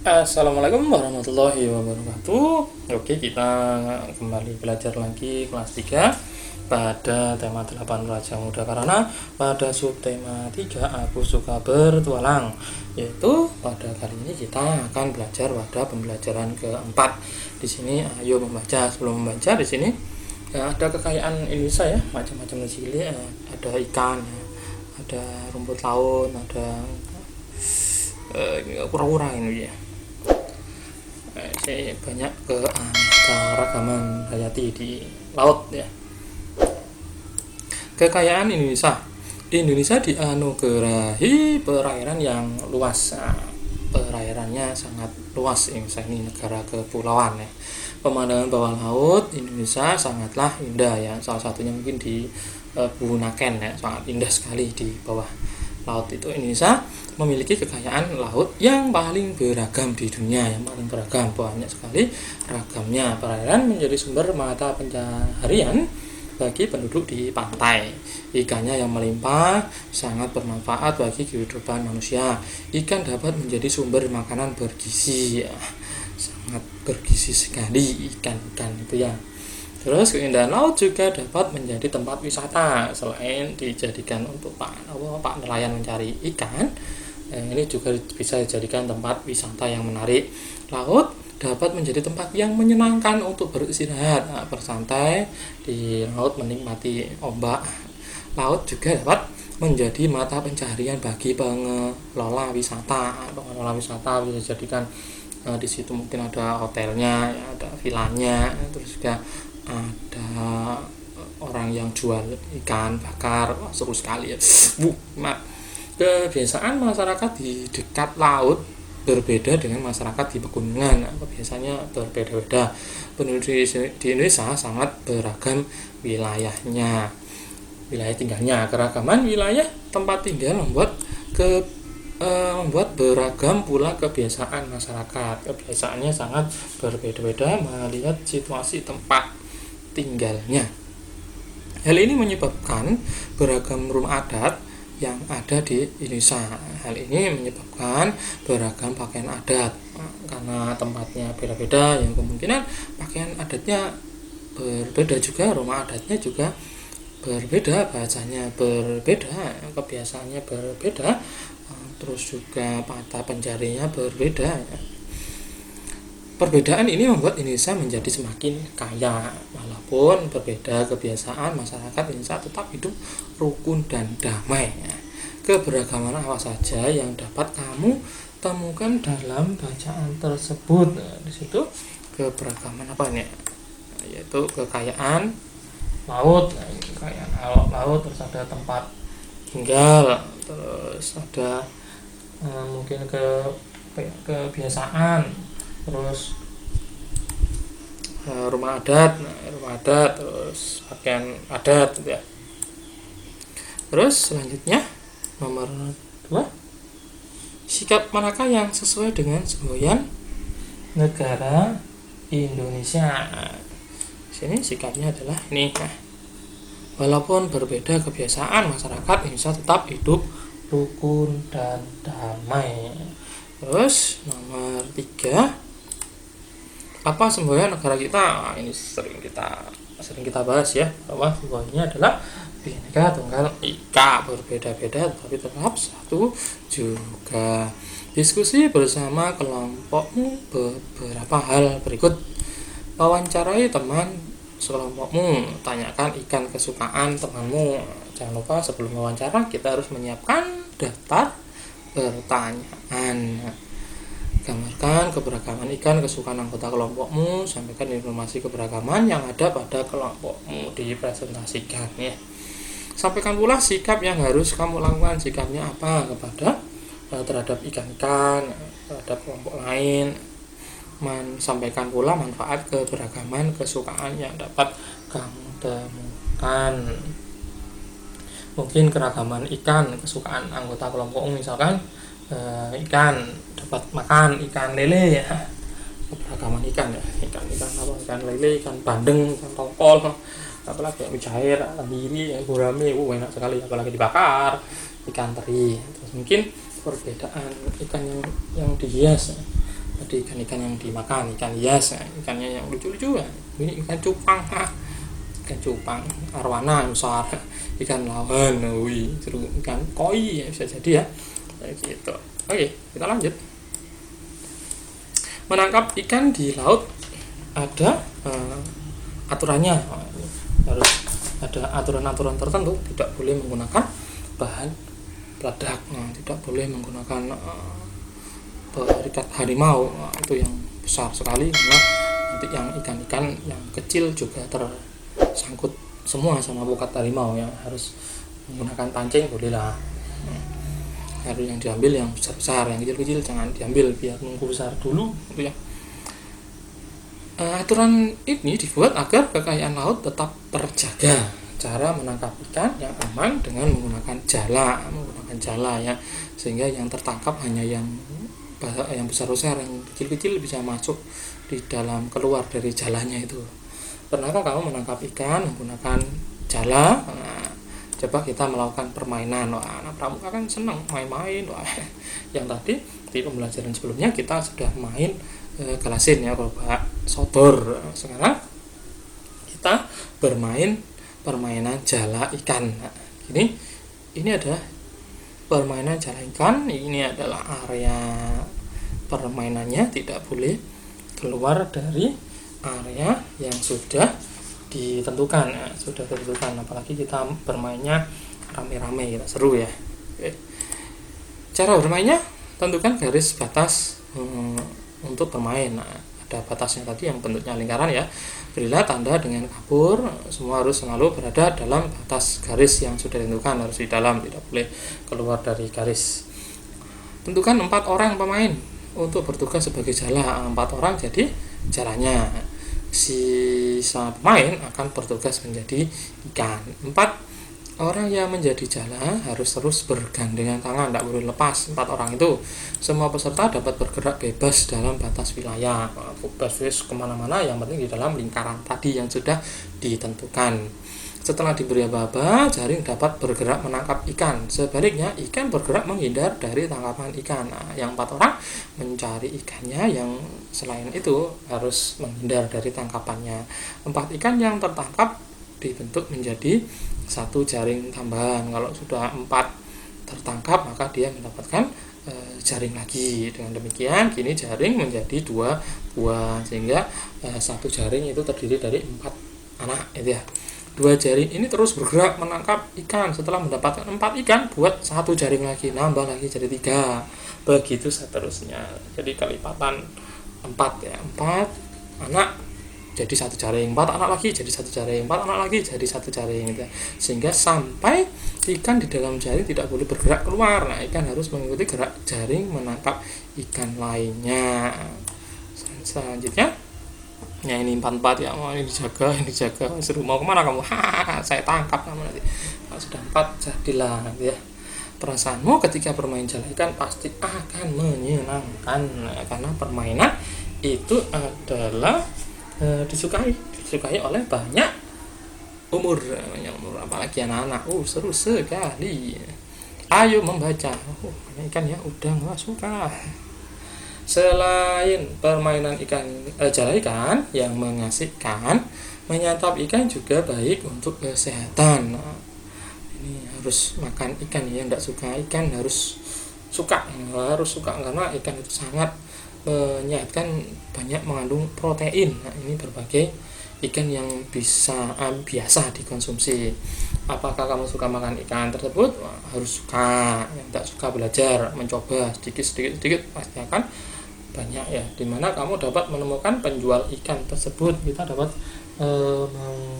Assalamualaikum warahmatullahi wabarakatuh. Oke, kita kembali belajar lagi kelas 3 pada tema 8 Raja Muda Karana pada subtema 3 aku suka bertualang, yaitu pada kali ini kita akan belajar pada pembelajaran keempat. Di sini ayo membaca. Sebelum membaca, di sini ada kekayaan Indonesia ya, macam-macam di sini, ada ikan ya, ada rumput laut, ada kura-kura ini ya. Saya banyak keanekaragaman hayati di laut ya. Kekayaan Indonesia. Indonesia dianugerahi perairan yang luas. Perairannya sangat luas. Indonesia ini negara kepulauan ya. Pemandangan bawah laut Indonesia sangatlah indah ya. Salah satunya mungkin di Bunaken ya, sangat indah sekali di bawah laut itu. Indonesia memiliki kekayaan laut yang paling beragam di dunia, yang paling beragam, banyak sekali ragamnya. Perairan menjadi sumber mata pencaharian bagi penduduk di pantai. Ikannya yang melimpah sangat bermanfaat bagi kehidupan manusia. Ikan dapat menjadi sumber makanan bergizi, sangat bergizi sekali ikan-ikan itu ya. Terus keindahan laut juga dapat menjadi tempat wisata. Selain dijadikan untuk pak nelayan mencari ikan, ini juga bisa dijadikan tempat wisata yang menarik. Laut dapat menjadi tempat yang menyenangkan untuk beristirahat, bersantai di laut, menikmati ombak. Laut juga dapat menjadi mata pencaharian bagi pengelola wisata. Pengelola wisata bisa dijadikan di situ mungkin ada hotelnya, ada vilanya, terus juga ada orang yang jual ikan bakar. Wah, seru sekali ya. Kebiasaan masyarakat di dekat laut berbeda dengan masyarakat di pegunungan. Kebiasaannya berbeda-beda. Penduduk di Indonesia sangat beragam wilayahnya, wilayah tinggalnya. Keragaman wilayah tempat tinggal membuat beragam pula kebiasaan masyarakat. Kebiasaannya sangat berbeda-beda melihat situasi tempat tinggalnya. Hal ini menyebabkan beragam rumah adat yang ada di Indonesia. Hal ini menyebabkan beragam pakaian adat karena tempatnya beda-beda, yang kemungkinan pakaian adatnya berbeda juga, rumah adatnya juga berbeda, bahasanya berbeda, kebiasaannya berbeda, terus juga mata pencarinya berbeda. Perbedaan ini membuat Indonesia menjadi semakin kaya. Walaupun berbeda kebiasaan, masyarakat Indonesia tetap hidup rukun dan damai. Keberagaman apa saja yang dapat kamu temukan dalam bacaan tersebut? Di situ keberagaman apa nih? Yaitu kekayaan laut, kekayaan laut, terus ada tempat tinggal, terus ada mungkin kebiasaan, terus rumah adat, terus pakaian adat gitu ya. Terus selanjutnya nomor 2, sikap manakah yang sesuai dengan semboyan negara Indonesia? Di sini sikapnya adalah ini. Walaupun berbeda kebiasaan, masyarakat Indonesia tetap hidup rukun dan damai. Terus nomor 3, apa semboyan negara kita? Ini sering kita bahas ya, bahwa semboyannya adalah Bhinneka Tunggal Ika, berbeda-beda tapi tetap satu juga. Diskusi bersama kelompokmu beberapa hal berikut. Wawancarai teman sekelompokmu, tanyakan ikan kesukaan temanmu. Jangan lupa sebelum wawancara kita harus menyiapkan daftar pertanyaan. Gambarkan keberagaman ikan kesukaan anggota kelompokmu, sampaikan informasi keberagaman yang ada pada kelompokmu, dipresentasikan ya. Sampaikan pula sikap yang harus kamu lakukan. Sikapnya apa kepada terhadap ikan-ikan, terhadap kelompok lain. Sampaikan pula manfaat keberagaman kesukaan yang dapat kamu temukan. Mungkin keragaman ikan kesukaan anggota kelompokmu, misalkan ikan dapat makan ikan lele ya, keberagaman ikan ya, ikan apa, ikan lele, ikan bandeng, ikan tongkol, apalagi mujair, tenggiri, gurame, enak sekali, apalagi dibakar, ikan teri. Terus mungkin perbedaan ikan yang dihias ya. Tadi ikan-ikan yang dimakan, ikan hias, ikannya yang lucu-lucu ya. Ini ikan cupang, ikan cupang arwana besar, ikan lawan, wih seru, ikan koi ya, bisa jadi ya, gitu. Oke, kita lanjut. Menangkap ikan di laut ada aturannya, harus ada aturan-aturan tertentu. Tidak boleh menggunakan bahan peledak, tidak boleh menggunakan perikat harimau, itu yang besar sekali, karena nanti yang ikan-ikan yang kecil juga tersangkut semua sama pukat harimau ya. Harus menggunakan pancing bolehlah, harus yang diambil yang besar-besar, yang kecil-kecil jangan diambil, biar nunggu besar dulu gitu ya. Aturan ini dibuat agar kekayaan laut tetap terjaga. Cara menangkap ikan yang aman dengan menggunakan jala ya, sehingga yang tertangkap hanya yang besar-besar, yang kecil-kecil bisa masuk di dalam, keluar dari jalannya itu. Pernahkah kamu menangkap ikan menggunakan jala? Coba kita melakukan permainan. Anak pramuka kan senang main-main. Yang tadi di pembelajaran sebelumnya kita sudah main galasin ya, robak sodor. Sekarang kita bermain permainan jala ikan. Ini ada permainan jala ikan. Ini adalah area permainannya, tidak boleh keluar dari area yang sudah ditentukan ya, apalagi kita bermainnya rame-rame, kita seru ya. Oke. Cara bermainnya, tentukan garis batas untuk bermain. Ada batasnya tadi yang bentuknya lingkaran ya. Berilah tanda dengan kapur, semua harus selalu berada dalam batas garis yang sudah ditentukan, harus di dalam, tidak boleh keluar dari garis. Tentukan 4 orang pemain untuk bertugas sebagai jala. 4 orang jadi jalanya, sisa pemain akan bertugas menjadi ikan. 4 orang yang menjadi jala harus terus bergandengan tangan, tidak boleh lepas 4 orang itu. Semua peserta dapat bergerak bebas dalam batas wilayah, bebas kemana-mana, yang penting di dalam lingkaran tadi yang sudah ditentukan. Setelah diberi aba-aba, jaring dapat bergerak menangkap ikan. Sebaliknya, ikan bergerak menghindar dari tangkapan ikan. Yang 4 orang mencari ikannya, yang selain itu harus menghindar dari tangkapannya. 4 ikan yang tertangkap dibentuk menjadi 1 jaring tambahan. Kalau sudah 4 tertangkap, maka dia mendapatkan jaring lagi. Dengan demikian, kini jaring menjadi 2 buah, sehingga 1 jaring itu terdiri dari 4 anak, itu ya. 2 jaring ini terus bergerak menangkap ikan. Setelah mendapatkan 4 ikan, buat 1 jaring lagi, nambah lagi jadi 3. Begitu seterusnya. Jadi kelipatan 4 ya. 4 anak jadi 1 jaring, 4 anak lagi jadi 1 jaring, 4 anak lagi jadi 1 jaring gitu. Sehingga sampai ikan di dalam jaring tidak boleh bergerak keluar. Nah, ikan harus mengikuti gerak jaring menangkap ikan lainnya. Selanjutnya, ya ini 4 ya, ini dijaga, seru, mau kemana kamu? Saya tangkap kamu nanti. Kalau sudah 4 jadilah gitu ya. Perasaanmu ketika bermain jala ikan pasti akan menyenangkan, karena permainan itu adalah disukai oleh banyak umur, apalagi anak-anak. Seru sekali. Ayo membaca. Ikan ya udah nggak suka. Selain permainan jala ikan yang mengasihkan, menyantap ikan juga baik untuk kesehatan. Ini harus makan ikan ya, tidak suka ikan harus suka karena ikan itu sangat menyehatkan, banyak mengandung protein. Nah, ini berbagai ikan yang biasa dikonsumsi. Apakah kamu suka makan ikan tersebut? Harus suka. Yang tidak suka belajar, mencoba sedikit pasti akan banyak ya. Dimana kamu dapat menemukan penjual ikan tersebut. Kita dapat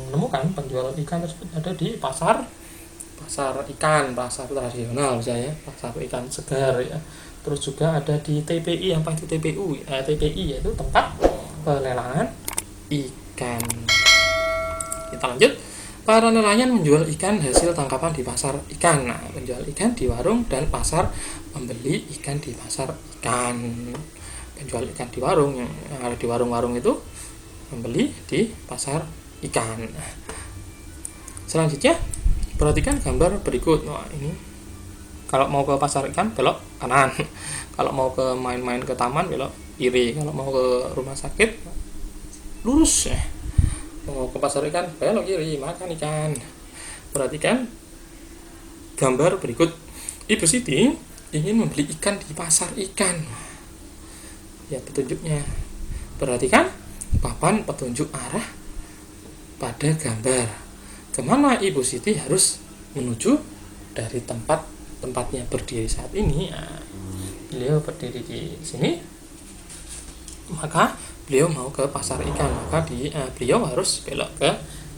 menemukan penjual ikan tersebut ada di pasar ikan, pasar tradisional misalnya, pasar ikan segar ya. Terus juga ada di TPI, apa itu TPI yaitu tempat pelelangan ikan. Kita lanjut. Para nelayan menjual ikan hasil tangkapan di pasar ikan. Nah, penjual ikan di warung dan pasar, membeli ikan di pasar ikan. Penjual ikan di warung, yang ada di warung-warung itu, membeli di pasar ikan. Selanjutnya, perhatikan gambar berikut. Ini kalau mau ke pasar ikan belok kanan, kalau mau ke main-main ke taman belok kiri, kalau mau ke rumah sakit lurus ya, mau ke pasar ikan belok kiri makan ikan. Perhatikan gambar berikut. Ibu Siti ingin membeli ikan di pasar ikan. Lihat petunjuknya. Perhatikan papan petunjuk arah pada gambar. Kemana Ibu Siti harus menuju dari tempatnya berdiri saat ini? Nah, beliau berdiri di sini, maka beliau mau ke pasar ikan, maka beliau harus belok ke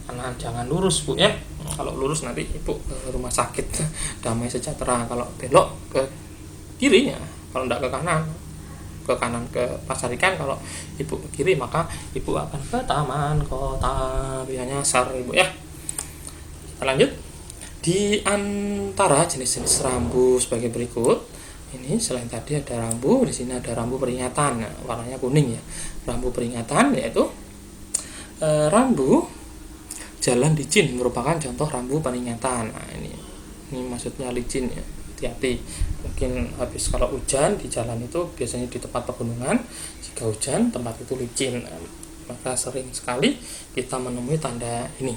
kanan, jangan lurus Bu ya. Kalau lurus nanti Ibu ke rumah sakit Damai Sejahtera. Kalau belok ke kiri ya, kalau tidak ke kanan ke pasar ikan. Kalau Ibu ke kiri maka Ibu akan ke taman kota, biasanya nyasar Ibu ya. Kita lanjut. Di antara jenis-jenis rambu sebagai berikut. Ini selain tadi ada rambu, di sini ada rambu peringatan, nah, warnanya kuning ya. Rambu peringatan yaitu rambu jalan licin merupakan contoh rambu peringatan. Nah, ini maksudnya licin ya. Hati-hati. Mungkin habis kalau hujan di jalan itu biasanya di tempat pegunungan, jika hujan tempat itu licin. Nah, maka sering sekali kita menemui tanda ini.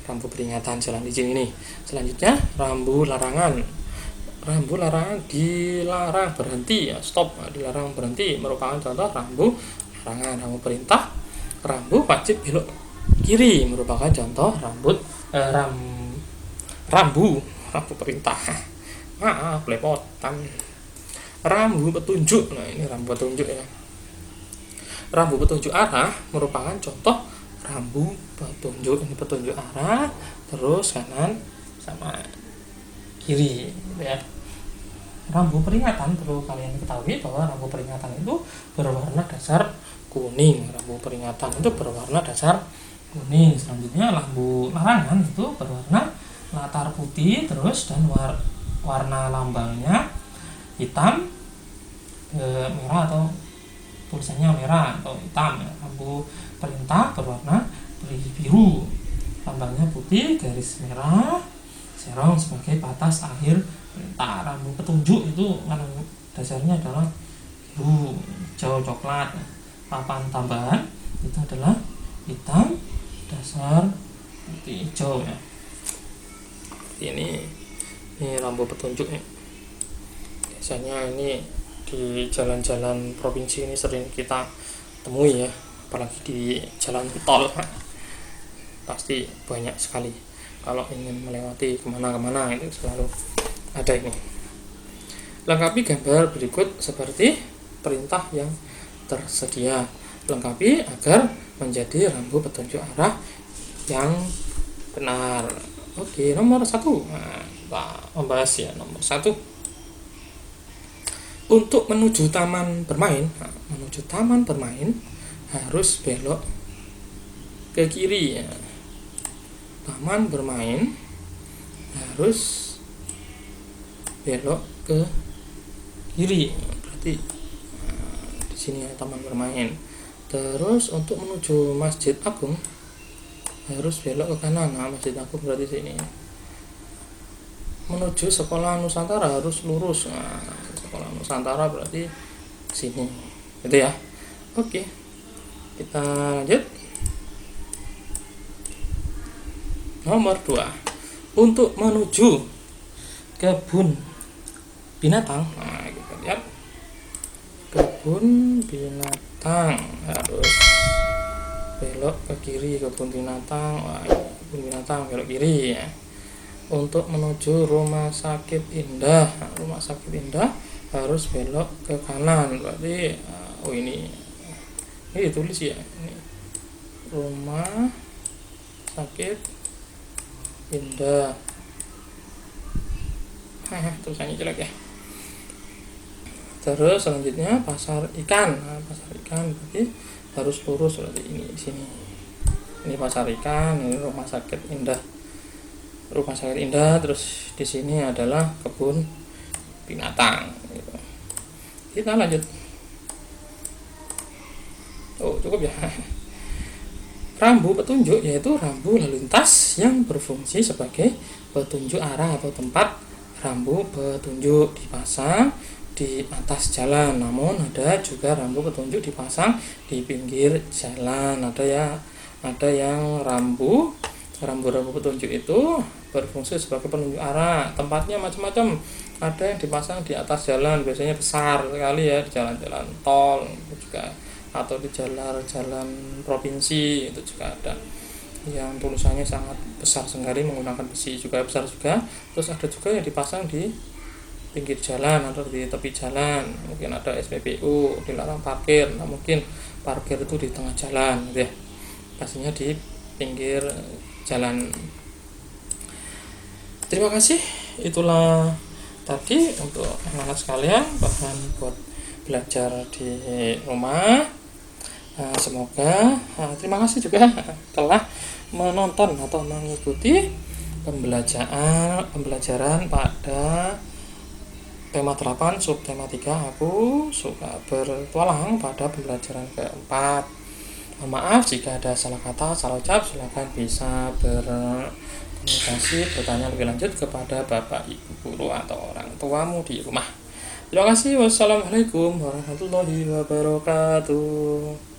Rambu peringatan jalan licin ini. Selanjutnya rambu larangan. Rambu larangan, dilarang berhenti ya, stop, dilarang berhenti merupakan contoh rambu larangan. Rambu perintah, rambu wajib belok kiri merupakan contoh rambu perintah. Maaf lepotan. Rambu petunjuk. Nah, ini rambu petunjuk ya. Rambu petunjuk arah merupakan contoh rambu petunjuk. Ini petunjuk arah, terus kanan sama kiri ya. Rambu peringatan perlu kalian ketahui bahwa rambu peringatan itu berwarna dasar kuning. Rambu peringatan itu berwarna dasar kuning. Selanjutnya lampu larangan itu berwarna latar putih terus dan warna lambangnya hitam, merah atau tulisannya merah atau hitam. Lampu perintah berwarna biru, lambangnya putih, garis merah, serong sebagai batas akhir perintah. Rambu petunjuk itu warna dasarnya adalah biru, hijau, coklat. Papan tambahan itu adalah hitam, dasar putih, hijau ya. Ini rambu petunjuk nih. Biasanya ini di jalan-jalan provinsi ini sering kita temui ya, apalagi di jalan tol pasti banyak sekali. Kalau ingin melewati kemana-kemana itu selalu ada ini. Lengkapi gambar berikut seperti perintah yang tersedia. Lengkapi agar menjadi rambu petunjuk arah yang benar. Oke, nomor 1. Nah, kita membahas ya nomor 1. Untuk menuju taman bermain, harus belok ke kiri ya. Taman bermain harus belok ke kiri, berarti di sini ya taman bermain. Terus untuk menuju Masjid Agung harus belok ke kanan. Nah, Masjid Agung berarti sini. Menuju Sekolah Nusantara harus lurus. Nah, Sekolah Nusantara berarti sini. Gitu ya. Oke. Kita lanjut. Nomor 2. Untuk menuju kebun binatang. Nah, kita lihat. Kebun binatang harus belok ke kiri. Kebun binatang. Wah, kebun binatang belok kiri ya. Untuk menuju Rumah Sakit Indah. Nah, Rumah Sakit Indah harus belok ke kanan. Berarti ini ditulis ya. Ini Rumah Sakit Indah. Tulisannya jelek ya. Terus selanjutnya pasar ikan. Nah, pasar ikan berarti harus lurus, berarti ini di sini. Ini pasar ikan, ini Rumah Sakit Indah. Rumah Sakit Indah, terus di sini adalah kebun binatang gitu. Kita lanjut. Cukup ya. Rambu petunjuk yaitu rambu lalu lintas yang berfungsi sebagai petunjuk arah atau tempat rambu petunjuk dipasang di atas jalan, namun ada juga rambu petunjuk dipasang di pinggir jalan. Ada yang rambu petunjuk itu berfungsi sebagai penunjuk arah. Tempatnya macam-macam. Ada yang dipasang di atas jalan, biasanya besar sekali ya, di jalan-jalan tol itu juga, atau di jalan-jalan provinsi itu juga ada yang tulisannya sangat besar sekali menggunakan besi juga besar juga. Terus ada juga yang dipasang di pinggir jalan atau di tepi jalan, mungkin ada SPBU dilarang parkir. Nah, mungkin parkir itu di tengah jalan gitu ya, pastinya di pinggir jalan. Terima kasih, itulah tadi untuk anak-anak sekalian bahan buat belajar di rumah. Semoga terima kasih juga telah menonton atau mengikuti pembelajaran pada tema 8 subtema 3 aku suka bertualang pada pembelajaran keempat. Maaf jika ada salah kata, salah ucap, silakan bisa berkomunikasi, bertanya lebih lanjut kepada Bapak Ibu guru atau orang tuamu di rumah. Terima kasih. Wassalamualaikum warahmatullahi wabarakatuh.